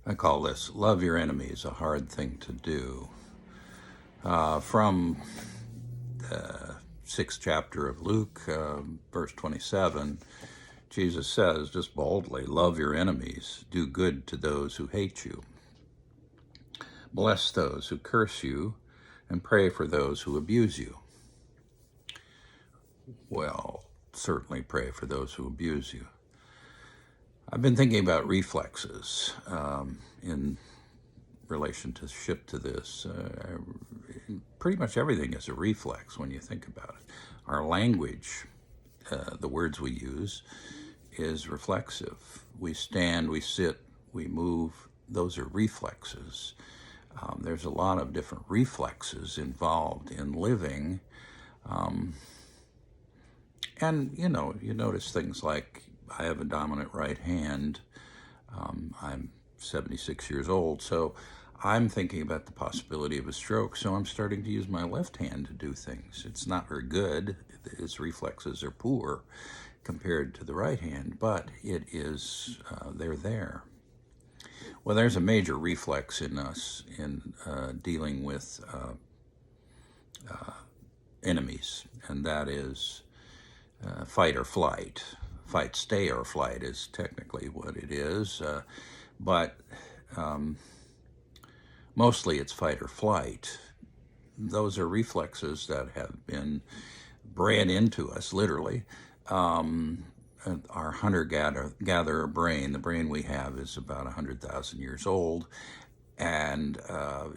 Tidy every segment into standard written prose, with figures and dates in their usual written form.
I call this Love Your Enemies a Hard Thing to Do. From the 6th chapter of Luke, verse 27, Jesus says just boldly, love your enemies, do good to those who hate you, bless those who curse you, and pray for those who abuse you. Well, certainly pray for those who abuse you. I've been thinking about reflexes in relationship to this. Pretty much everything is a reflex when you think about it. Our language, the words we use, is reflexive. We stand, we sit, we move. Those are reflexes. There's a lot of different reflexes involved in living. And, you notice things like I have a dominant right hand. I'm 76 years old, so I'm thinking about the possibility of a stroke, so I'm starting to use my left hand to do things. It's not very good. Its reflexes are poor compared to the right hand, but it is, they're there. Well, there's a major reflex in us in dealing with enemies, and that is fight or flight. Fight, stay, or flight is technically what it is, but mostly it's fight or flight. Those are reflexes that have been bred into us, literally. Our hunter-gatherer brain, the brain we have, is about 100,000 years old, and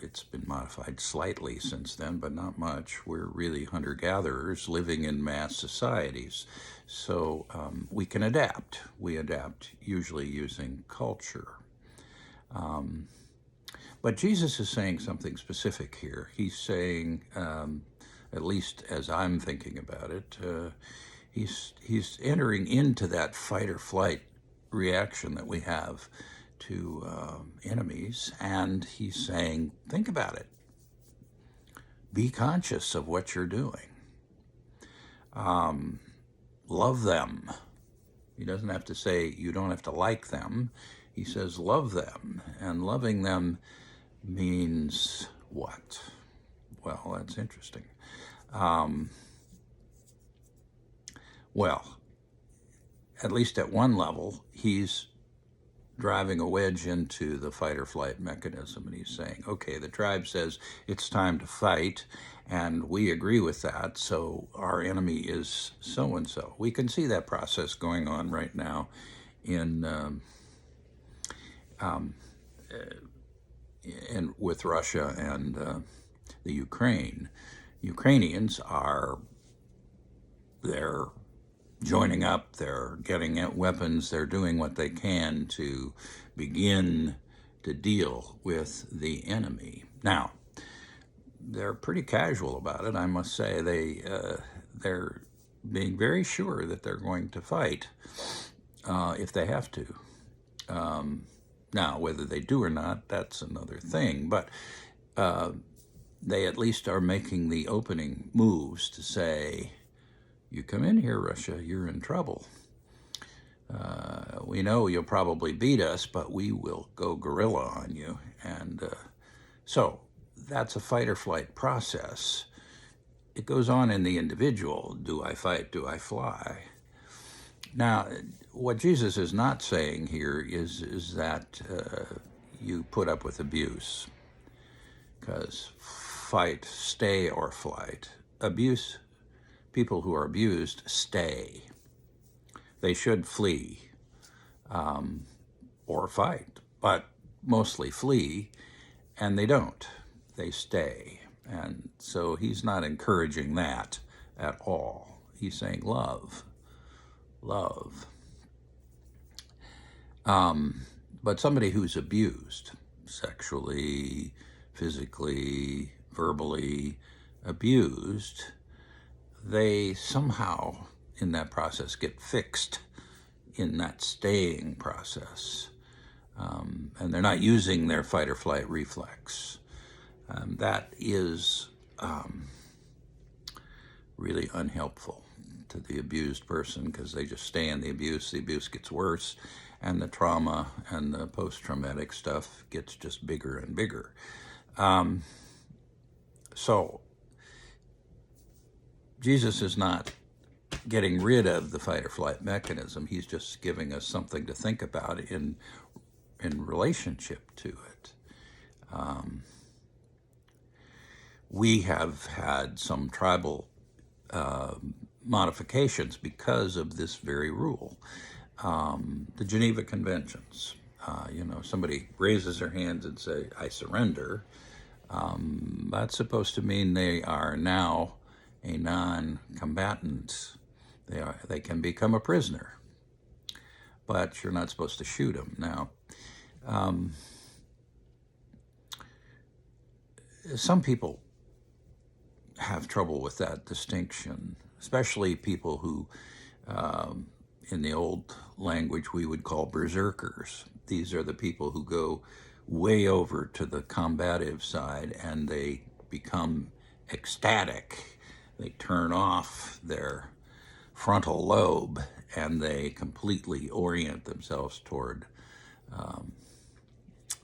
it's been modified slightly since then, but not much. We're really hunter-gatherers living in mass societies, so we can adapt. We adapt usually using culture. But Jesus is saying something specific here. He's saying, at least as I'm thinking about it, he's entering into that fight or flight reaction that we have to enemies, and he's saying, think about it. Be conscious of what you're doing. Love them. He doesn't have to say you don't have to like them. He says love them, and loving them means what? Well, that's interesting. Well, at least at one level, he's driving a wedge into the fight or flight mechanism, and he's saying, okay, the tribe says it's time to fight, and we agree with that, so our enemy is so-and-so. We can see that process going on right now in with Russia and the Ukraine. Ukrainians they're joining up, they're getting at weapons, they're doing what they can to begin to deal with the enemy. Now, they're pretty casual about it, I must say. They're being very sure that they're going to fight if they have to. Now, whether they do or not, that's another thing, but they at least are making the opening moves to say, you come in here, Russia, you're in trouble. We know you'll probably beat us, but we will go guerrilla on you. And so that's a fight or flight process. It goes on in the individual. Do I fight? Do I fly? Now, what Jesus is not saying here is that you put up with abuse, because fight, stay, or flight. Abuse, people who are abused stay. They should flee or fight, but mostly flee, and they don't. They stay. And so he's not encouraging that at all. He's saying love. Love. But somebody who's abused, sexually, physically, verbally abused, they somehow in that process get fixed in that staying process. And they're not using their fight or flight reflex. That is really unhelpful to the abused person, because they just stay in the abuse gets worse, and the trauma and the post-traumatic stuff gets just bigger and bigger. So Jesus is not getting rid of the fight or flight mechanism. He's just giving us something to think about in relationship to it. We have had some tribal modifications because of this very rule. The Geneva Conventions, somebody raises their hands and say, I surrender. That's supposed to mean they are now a non-combatant. They can become a prisoner, but you're not supposed to shoot them. Now, some people have trouble with that distinction, especially people who, in the old language, we would call berserkers. These are the people who go way over to the combative side and they become ecstatic. They turn off their frontal lobe and they completely orient themselves toward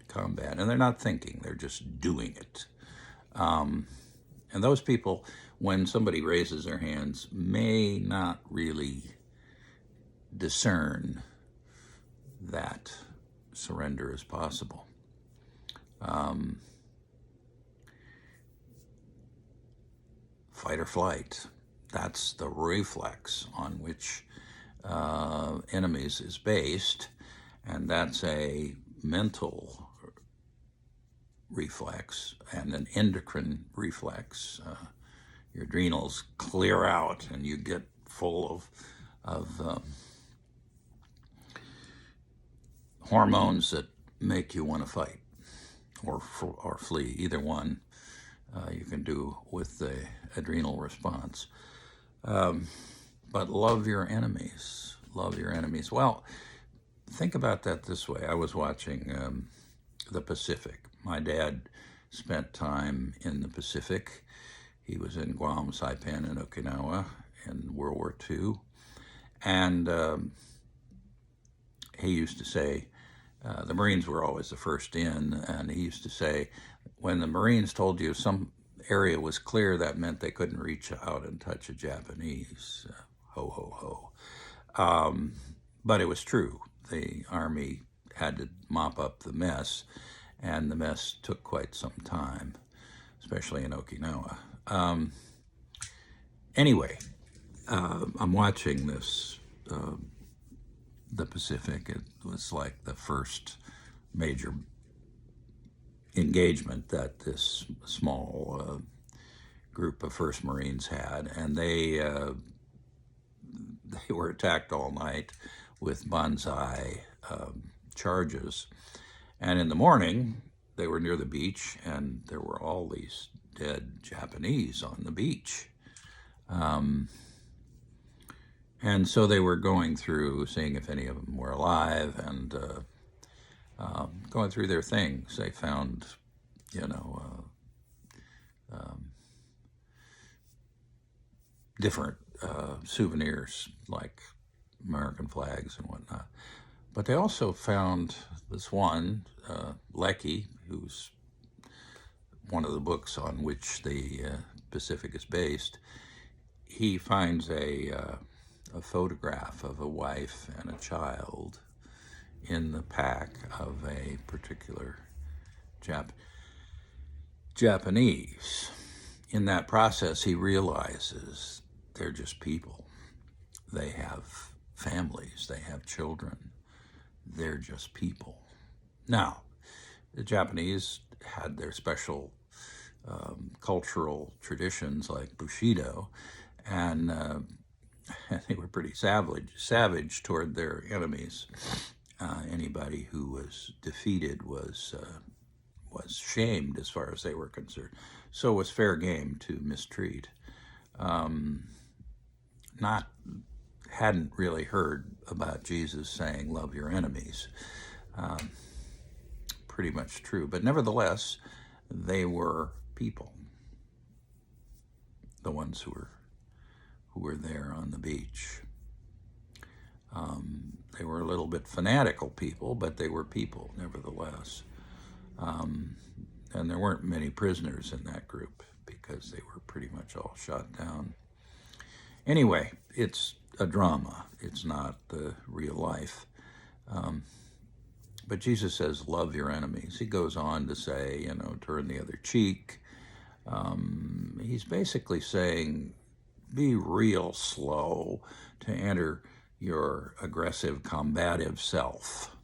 combat. And they're not thinking, they're just doing it. And those people, when somebody raises their hands, may not really discern that surrender is possible. Fight or flight, that's the reflex on which enemies is based, and that's a mental reflex and an endocrine reflex. Your adrenals clear out and you get full of hormones that make you want to fight or flee. Either one you can do with the adrenal response. But love your enemies. Love your enemies. Well, think about that this way. I was watching the Pacific. My dad spent time in the Pacific. He was in Guam, Saipan, and Okinawa in World War II. And he used to say, the Marines were always the first in, and he used to say, when the Marines told you some area was clear, that meant they couldn't reach out and touch a Japanese. Ho, ho, ho. But it was true. The Army had to mop up the mess, and the mess took quite some time, especially in Okinawa. Anyway, I'm watching this, the Pacific. It was like the first major engagement that this small group of First Marines had, and they were attacked all night with banzai charges. And in the morning, they were near the beach, and there were all these dead Japanese on the beach. And so they were going through, seeing if any of them were alive, and going through their things. They found, different souvenirs, like American flags and whatnot. But they also found this one, Lecky, who's one of the books on which the Pacific is based. He finds a photograph of a wife and a child in the pack of a particular Japanese. In that process, he realizes they're just people. They have families, they have children. They're just people. Now, the Japanese had their special cultural traditions like Bushido, and they were pretty savage toward their enemies. Anybody who was defeated was shamed as far as they were concerned. So it was fair game to mistreat. Hadn't really heard about Jesus saying, love your enemies. Pretty much true. But nevertheless, they were people. The ones who were there on the beach. They were a little bit fanatical people, but they were people nevertheless. And there weren't many prisoners in that group because they were pretty much all shot down. Anyway, it's a drama. It's not the real life. But Jesus says, love your enemies. He goes on to say, turn the other cheek. He's basically saying, be real slow to enter your aggressive, combative self.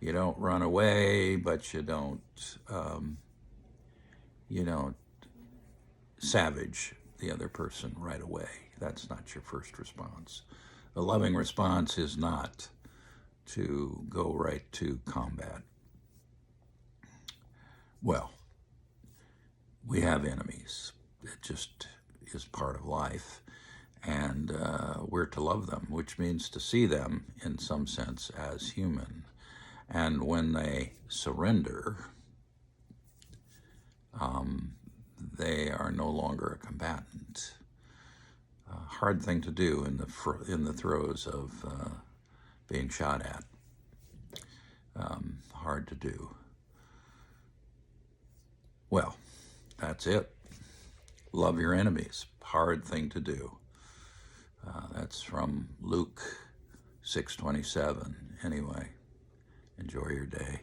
You don't run away, but you don't savage the other person right away. That's not your first response. The loving response is not to go right to combat. Well, we have enemies. It just is part of life. And we're to love them, which means to see them, in some sense, as human. And when they surrender, they are no longer a combatant. Hard thing to do in the throes of being shot at. Hard to do. Well, that's it. Love your enemies. Hard thing to do. That's from Luke 6:27. Anyway, enjoy your day.